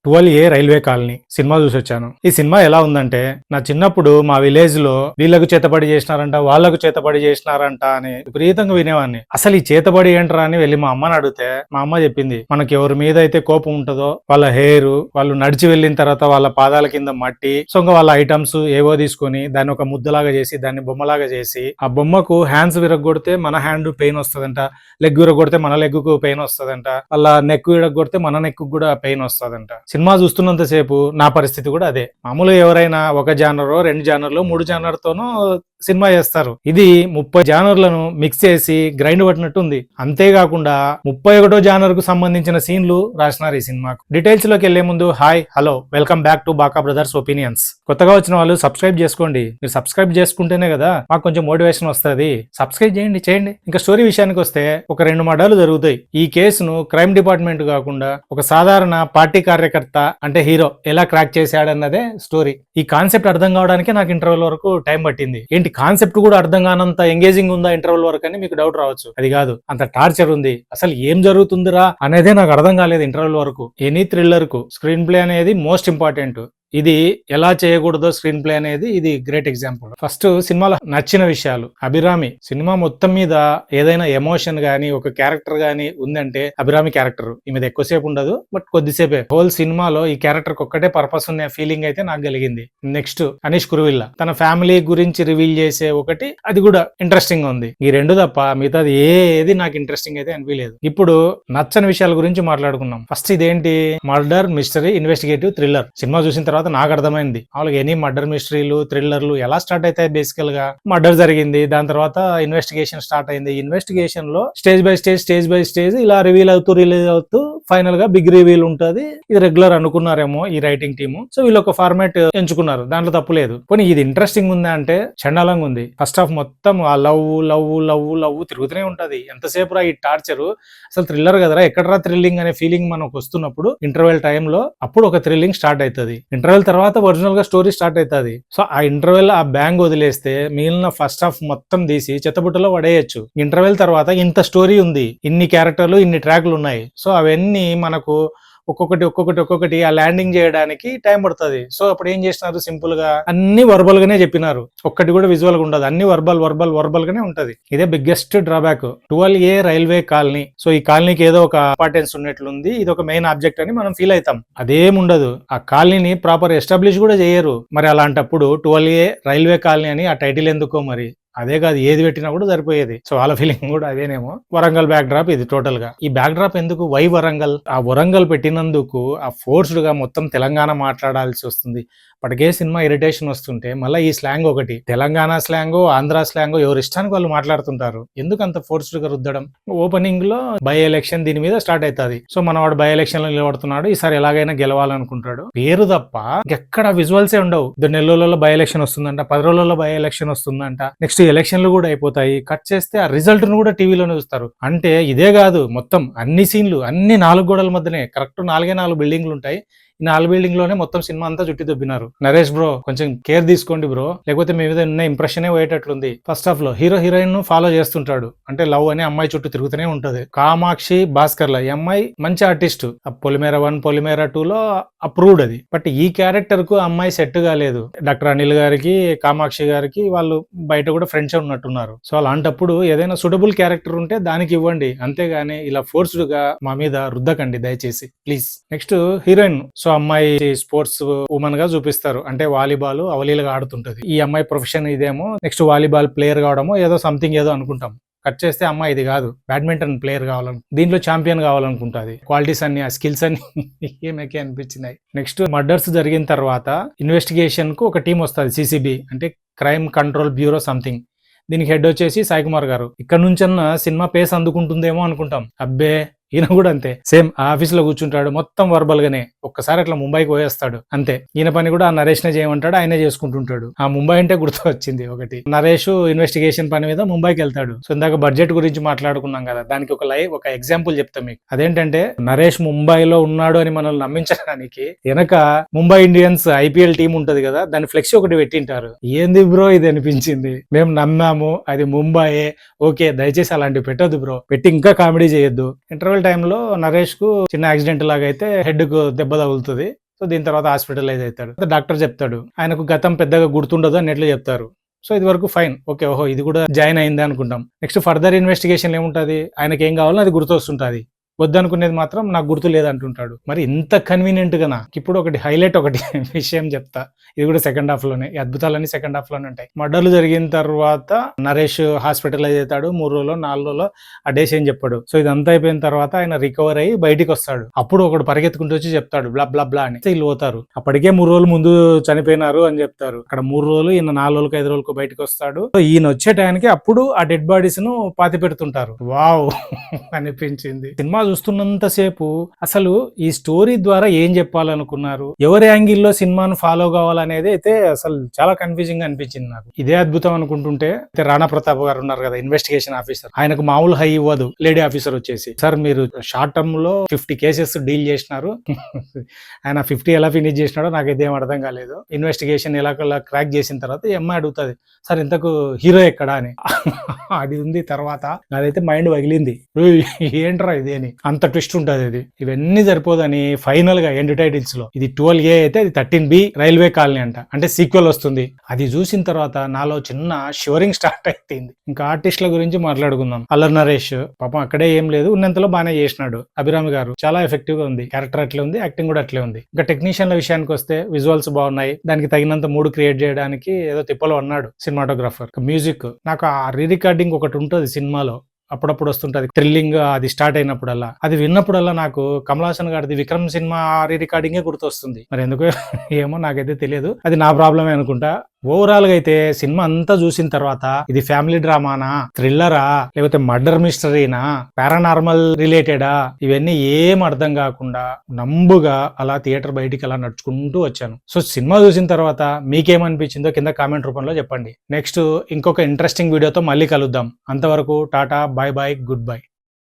12A railway colony cinema చూసొచ్చాను. ఈ cinema ఎలా ఉందంటే, నా చిన్నప్పుడు మా విలేజ్ లో వీళ్ళకు చేతబడి చేసినారంట, వాళ్ళకు చేతబడి చేసినారంట అని విపరీతంగా వినేవాడిని. అసలు ఈ చేతబడి ఏంట్రా అని వెళ్ళి మా అమ్మని అడిగితే మా అమ్మ చెప్పింది, మనకి ఎవరి మీద అయితే కోపం ఉంటుందో వాళ్ళ హెయిర్, వాళ్ళు నడిచి వెళ్ళిన తర్వాత వాళ్ళ పాదాల కింద మట్టి, సో ఇంకా వాళ్ళ ఐటమ్స్ ఏవో తీసుకొని దాన్ని ఒక ముద్దలాగా చేసి దాన్ని బొమ్మలాగా చేసి ఆ బొమ్మకు హ్యాండ్స్ విరగొడితే మన హ్యాండ్ పెయిన్ వస్తుందంట, లెగ్ విరగొడితే మన లెగ్ కు పెయిన్ వస్తుందంట, వాళ్ళ నెక్ విరగొడితే మన నెక్ కూడా పెయిన్ వస్తుందంట. సినిమా చూస్తున్నంత సేపు నా పరిస్థితి కూడా అదే. మామూలుగా ఎవరైనా ఒక జానర్, 2 జానర్లు, 3 జానర్ తోనూ సినిమా చేస్తారు. ఇది 30 జానర్లను మిక్స్ చేసి గ్రైండ్ పట్టినట్టు ఉంది. అంతేకాకుండా 31 జానర్ కు సంబంధించిన సీన్లు రాసినారు ఈ సినిమాకు. డీటెయిల్స్ లోకి వెళ్లే ముందు hi, hello, welcome back to బాకా బ్రదర్స్ ఒపీనియన్స్. కొత్తగా వచ్చిన వాళ్ళు సబ్స్క్రైబ్ చేసుకోండి. మీరు సబ్స్క్రైబ్ చేసుకుంటేనే కదా మాకు కొంచెం మోటివేషన్ వస్తుంది. సబ్స్క్రైబ్ చేయండి. ఇంకా స్టోరీ విషయానికి వస్తే ఒక 2 మర్డర్లు జరుగుతాయి. ఈ కేసును క్రైమ్ డిపార్ట్మెంట్ కాకుండా ఒక సాధారణ పార్టీ కార్యకర్త అంటే హీరో ఎలా క్రాక్ చేశాడన్నదే స్టోరీ. ఈ కాన్సెప్ట్ అర్థం కావడానికి నాకు ఇంటర్వెల్ వరకు టైం పట్టింది. ఏంటి కాన్సెప్ట్ కూడా అర్థం కానంత ఎంగేజింగ్ ఉందా ఇంటర్వెల్ వరకు అని మీకు డౌట్ రావచ్చు. అది కాదు, అంత టార్చర్ ఉంది. అసలు ఏం జరుగుతుందిరా అనేదే నాకు అర్థం కాలేదు ఇంటర్వెల్ వరకు. ఎనీ థ్రిల్లర్ కు స్క్రీన్ ప్లే అనేది మోస్ట్ ఇంపార్టెంట్. ఇది ఎలా చేయకూడదో స్క్రీన్ ప్లే అనేది ఇది గ్రేట్ ఎగ్జాంపుల్. ఫస్ట్ సినిమాలో నచ్చిన విషయాలు. అభిరామి సినిమా మొత్తం మీద ఏదైనా ఎమోషన్ గానీ ఒక క్యారెక్టర్ గానీ ఉందంటే అభిరామి క్యారెక్టర్. ఈమెది ఎక్కువసేపు ఉండదు, బట్ కొద్దిసేపే. హోల్ సినిమాలో ఈ క్యారెక్టర్ ఒక్కటే పర్పస్ ఉన్న ఫీలింగ్ అయితే నాకు కలిగింది. నెక్స్ట్ అనీష్ కురువిల్లా తన ఫ్యామిలీ గురించి రివీల్ చేసే ఒకటి, అది కూడా ఇంట్రెస్టింగ్ ఉంది. ఈ 2 తప్ప మిగతాది ఏది నాకు ఇంట్రెస్టింగ్ అయితే అనిపించలేదు. ఇప్పుడు నచ్చని విషయాల గురించి మాట్లాడుకున్నాం. ఫస్ట్ ఇదేంటి, murder mystery investigative thriller. Cinema చూసిన తర్వాత నాకు అర్థమైంది వాళ్ళకి ఎనీ మర్డర్ మిస్టరీలు థ్రిల్లర్లు ఎలా స్టార్ట్ అవుతాయి. బేసికల్ గా మర్డర్ జరిగింది, దాని తర్వాత ఇన్వెస్టిగేషన్ స్టార్ట్ అయింది. ఇన్వెస్టిగేషన్ లో స్టేజ్ బై స్టేజ్ ఇలా రిలీజ్ అవుతూ ఫైనల్ గా బిగ్ రివీల్ ఉంటుంది. ఇది రెగ్యులర్ అనుకున్నారేమో ఈ రైటింగ్ టీము. సో వీళ్ళు ఒక ఫార్మాట్ ఎంచుకున్నారు, దాంట్లో తప్పు లేదు. పోనీ ఇది ఇంట్రెస్టింగ్ ఉందా అంటే చండాలంగా ఉంది. ఫస్ట్ హాఫ్ మొత్తం ఆ లవ్ తిరుగుతూనే ఉంటది. ఎంతసేపు రా ఈ టార్చర్, అసలు థ్రిల్లర్ కదరా, ఎక్కడరా థ్రిల్లింగ్ అనే ఫీలింగ్ మనకు వస్తున్నప్పుడు ఇంటర్వెల్ టైంలో అప్పుడు ఒక థ్రిల్లింగ్ స్టార్ట్ అవుతుంది. ఇంటర్వెల్ తర్వాత ఒరిజినల్ గా స్టోరీ స్టార్ట్ అవుతుంది. సో ఆ ఇంటర్వెల్ ఆ బ్యాంగ్ వదిలేస్తే మిగిలిన ఫస్ట్ హాఫ్ మొత్తం తీసి చెత్తబుట్టలో పడేయచ్చు. ఇంటర్వెల్ తర్వాత ఇంత స్టోరీ ఉంది, ఇన్ని క్యారెక్టర్లు, ఇన్ని ట్రాక్లు ఉన్నాయి. సో అవన్నీ మనకు ఒక్కొక్కటి ఆ ల్యాండింగ్ చేయడానికి టైం పడుతుంది. సో అప్పుడు ఏం చేసినారు, సింపుల్ గా అన్ని వర్బల్ గానే చెప్పినారు. ఒక్కటి కూడా విజువల్ గా ఉండదు, అన్ని వర్బల్ గానే ఉంటది. ఇదే biggest drawback 12A railway colony. So ఈ కాలనీకి ఏదో ఒక ఇంపార్టెన్స్ ఉన్నట్లుంది, ఇది ఒక మెయిన్ ఆబ్జెక్ట్ అని మనం ఫీల్ అవుతాం. అదేముండదు, ఆ కాలనీని ప్రాపర్ ఎస్టాబ్లిష్ కూడా చేయరు. మరి అలాంటప్పుడు 12A రైల్వే కాలనీ అని ఆ టైటిల్ ఎందుకో మరి. అదే కాదు, ఏది పెట్టినా కూడా సరిపోయేది. సో వాళ్ళ ఫీలింగ్ కూడా అదేనేమో. వరంగల్ బ్యాక్ డ్రాప్ ఇది టోటల్ గా. ఈ బ్యాక్ డ్రాప్ ఎందుకు, వై వరంగల్? ఆ వరంగల్ పెట్టినందుకు ఆ ఫోర్స్డ్ గా మొత్తం తెలంగాణ మాట్లాడాల్సి వస్తుంది. ఇప్పటికే సినిమా ఇరిటేషన్ వస్తుంటే మళ్ళీ ఈ స్లాంగ్ ఒకటి, తెలంగాణ స్లాంగ్, ఆంధ్ర స్లాంగ్, ఎవరి ఇష్టానికి వాళ్ళు మాట్లాడుతుంటారు. ఎందుకు అంత ఫోర్స్డ్ గా రుద్దడం? ఓపెనింగ్ లో బై ఎలక్షన్ దీని మీద స్టార్ట్ అవుతుంది. సో మనవాడు బై ఎలక్షన్ లో నిలబడుతున్నాడు, ఈసారి ఎలాగైనా గెలవాలనుకుంటాడు. పేరు తప్ప ఎక్కడ విజువల్సే ఉండవు. 2 నెలలలో బై ఎలక్షన్ వస్తుందంట, 10 రోజులలో బై ఎలక్షన్ వస్తుందంట, నెక్స్ట్ ఎలక్షన్లు కూడా అయిపోతాయి. కట్ చేస్తే ఆ రిజల్ట్ ను కూడా టీవీలోనే చూస్తారు. అంటే ఇదే కాదు, మొత్తం అన్ని సీన్లు అన్ని 4 గోడల మధ్యనే కరెక్ట్ 4 బిల్డింగ్లు ఉంటాయి. ఈ 4 బిల్డింగ్ లోనే మొత్తం సినిమా అంతా చుట్టి దొబ్బినారు. నరేష్ బ్రో కొంచెం కేర్ తీసుకోండి బ్రో, లేకపోతే మీ మీద ఉన్న ఇంప్రెషన్ పోయేటట్లుంది. ఫస్ట్ హాఫ్ లో హీరో హీరోయిన్ ను ఫాలో చేస్తుంటాడు, అంటే లవ్ అనే అమ్మాయి చుట్టూ తిరుగుతూనే ఉంటది. కామాక్షి భాస్కర్ల ఈ అమ్మాయి మంచి ఆర్టిస్ట్. పొలిమేర 1 పొలిమేర 2 లో అప్రూవ్డ్ అది. బట్ ఈ క్యారెక్టర్ కు అమ్మాయి సెట్ కాలేదు. డాక్టర్ అనిల్ గారికి, కామాక్షి గారికి వాళ్ళు బయట కూడా ఫ్రెండ్స్ ఉన్నట్టున్నారు. సో అలాంటప్పుడు ఏదైనా సూటబుల్ క్యారెక్టర్ ఉంటే దానికి ఇవ్వండి, అంతేగాని ఇలా ఫోర్స్డ్ గా మా మీద రుద్దకండి దయచేసి ప్లీజ్. Next heroine. సో అమ్మాయి స్పోర్ట్స్ ఉమెన్ గా చూపిస్తారు, అంటే వాలీబాల్ అవలీలుగా ఆడుతుంటది. ఈ అమ్మాయి ప్రొఫెషన్ ఇదేమో, నెక్స్ట్ వాలీబాల్ ప్లేయర్ కావడమో ఏదో సంథింగ్ ఏదో అనుకుంటాం. కట్ చేస్తే అమ్మాయి ఇది కాదు, బ్యాడ్మింటన్ ప్లేయర్ దీంట్లో ఛాంపియన్ కావాలనుకుంటుంది. క్వాలిటీస్ అన్ని, ఆ స్కిల్స్ అన్ని ఏమేకే అనిపించినాయి. నెక్స్ట్ మర్డర్స్ జరిగిన తర్వాత ఇన్వెస్టిగేషన్ కు ఒక టీం వస్తుంది, సిసిబి అంటే క్రైమ్ కంట్రోల్ బ్యూరో సంథింగ్. దీనికి హెడ్ వచ్చేసి సాయి కుమార్ గారు. ఇక్కడ నుంచన్నా సినిమా పేస్ అందుకుంటుందేమో అనుకుంటాం. అబ్బే ఈయన కూడా అంతే, సేమ్ ఆఫీస్ లో కూర్చుంటాడు, మొత్తం వర్బల్ గానే. ఒక్కసారి అట్లా ముంబైకి పోయేస్తాడు అంతే. ఈయన పని కూడా ఆ నరేష్ నే చేయమంటాడు, ఆయనే చేసుకుంటుంటాడు. ఆ ముంబై అంటే గుర్తు వచ్చింది ఒకటి, నరేష్ ఇన్వెస్టిగేషన్ పని మీద ముంబైకి వెళ్తాడు. సో ఇందాక బడ్జెట్ గురించి మాట్లాడుకున్నాం కదా, దానికి ఒక ఎగ్జాంపుల్ చెప్తాం మీకు. అదేంటంటే నరేష్ ముంబైలో ఉన్నాడు అని మనల్ని నమ్మించడానికి వెనక ముంబై ఇండియన్స్ IPL టీం ఉంటది కదా, దాని ఫ్లెక్సీ ఒకటి పెట్టింటారు. ఏంది బ్రో ఇది అనిపించింది. మేము నమ్మాము, అది ముంబైయే, ఓకే దయచేసి అలాంటివి పెట్టొద్దు బ్రో, పెట్టి ఇంకా కామెడీ చేయొద్దు. ఇంటర్వెల్ హాస్పిటల్ టైంలో నరేష్ కు చిన్న యాక్సిడెంట్ లాగా అయితే హెడ్ కు దెబ్బ తగులుతుంది. సో దీని తర్వాత హాస్పిటలైజ్ అవుతాడు. డాక్టర్ చెప్తాడు ఆయనకు గతం పెద్దగా గుర్తుండదు అని ఎట్లా చెప్తారు. సో ఇది వరకు ఫైన్, ఓకే, ఓహో ఇది కూడా జాయిన్ అయింది అనుకుంటాం. నెక్స్ట్ ఫర్దర్ ఇన్వెస్టిగేషన్ ఏముంటది, ఆయనకి ఏం కావాలో అది గుర్తొస్తుంటది. వద్దనుకునేది మాత్రం నాకు గుర్తు లేదంటుంటాడు. మరి ఇంత కన్వీనియంట్ గా నాకు ఇప్పుడు ఒకటి హైలైట్ ఒకటి విషయం చెప్తా. ఇది కూడా సెకండ్ హాఫ్ లోనే, ఈ అద్భుతాలన్నీ సెకండ్ హాఫ్ లోనే ఉంటాయి. మర్డర్లు జరిగిన తర్వాత నరేష్ హాస్పిటలైజ్ అవుతాడు. 3 రోజులు 4 రోజులు ఆ డేస్ ఏం చెప్పాడు. సో ఇదంతా అయిపోయిన తర్వాత ఆయన రికవర్ అయ్యి బయటికి వస్తాడు. అప్పుడు ఒకడు పరిగెత్తుకుంటూ వచ్చి చెప్తాడు బ్లా బ్లా బ్లా అని. వీళ్ళు పోతారు, అప్పటికే 3 రోజులు ముందు చనిపోయినారు అని చెప్తారు. అక్కడ 3 రోజులు, ఈయన 4 రోజులకు 5 రోజులకు బయటకు వస్తాడు. సో ఈయన వచ్చే టైంకి అప్పుడు ఆ డెడ్ బాడీస్ ను పాతి పెడుతుంటారు. వావ్ అనిపించింది. సినిమా చూస్తున్నంత సేపు అసలు ఈ స్టోరీ ద్వారా ఏం చెప్పాలనుకున్నారు, ఎవరి యాంగిల్లో సినిమాను ఫాలో కావాలనేది అయితే అసలు చాలా కన్ఫ్యూజింగ్ గా అనిపించింది నాకు. ఇదే అద్భుతం అనుకుంటుంటే రాణా ప్రతాప్ గారు ఉన్నారు కదా, ఇన్వెస్టిగేషన్ ఆఫీసర్, ఆయనకు మామూలు హై ఇవ్వదు. లేడీ ఆఫీసర్ వచ్చేసి, సార్ మీరు షార్ట్ టర్మ్ లో 50 కేసెస్ డీల్ చేసినారు, ఆయన 50 ఎలా ఫినిష్ చేసినాడో నాకైతే ఏం అర్థం కాలేదు. ఇన్వెస్టిగేషన్ ఎలా క్రాక్ చేసిన తర్వాత అమ్మాయి అడుగుతుంది, సార్ ఇంతకు హీరో ఎక్కడా అని. అది ఉంది తర్వాత, అదైతే మైండ్ పగిలింది, ఏంట్రా ఇది అని. అంత ట్విస్ట్ ఉంటుంది అది. ఇవన్నీ సరిపోదని ఫైనల్ గా ఎండ్ టైటిల్స్ లో ఇది 12A అయితే అది 13B రైల్వే కాలనీ అంట, అంటే సీక్వెల్ వస్తుంది. అది చూసిన తర్వాత నాలో చిన్న షివరింగ్ స్టార్ట్ అయిపోయింది. ఇంకా ఆర్టిస్టుల గురించి మాట్లాడుకుందాం. అల్లరి నరేష్ పాపం అక్కడే ఏం లేదు, ఉన్నంతలో బాగానే చేసినాడు. అభిరామి గారు చాలా ఎఫెక్టివ్ గా ఉంది, క్యారెక్టర్ అట్లే ఉంది, యాక్టింగ్ కూడా అట్లే ఉంది. ఇంకా టెక్నీషియన్ల విషయానికి వస్తే విజువల్స్ బాగున్నాయి, దానికి తగినంత మూడ్ క్రియేట్ చేయడానికి ఏదో తిప్పలో అన్నాడు సినిమాటోగ్రాఫర్. మ్యూజిక్ నాకు ఆ రీ రికార్డింగ్ ఒకటి ఉంటుంది సినిమాలో, అప్పుడప్పుడు వస్తుంటది థ్రిల్లింగ్, అది స్టార్ట్ అయినప్పుడల్లా, అది విన్నప్పుడల్లా నాకు కమల్ హాసన్ గారిది విక్రమ్ సినిమా రీ రికార్డింగే గుర్తొస్తుంది. మరి ఎందుకో ఏమో నాకైతే తెలియదు, అది నా ప్రాబ్లమే అనుకుంటా. ఓవరాల్ గా అయితే సినిమా అంతా చూసిన తర్వాత ఇది ఫ్యామిలీ డ్రామానా, థ్రిల్లరా, లేకపోతే మర్డర్ మిస్టరీనా, పారానార్మల్ రిలేటెడా, ఇవన్నీ ఏం అర్థం కాకుండా నంబుగా అలా థియేటర్ బయటికి అలా నడుచుకుంటూ వచ్చాను. సో సినిమా చూసిన తర్వాత మీకేమనిపించిందో కింద కామెంట్ రూపంలో చెప్పండి. నెక్స్ట్ ఇంకొక ఇంట్రెస్టింగ్ వీడియోతో మళ్ళీ కలుద్దాం. అంతవరకు టాటా, బాయ్ బాయ్, గుడ్ బై.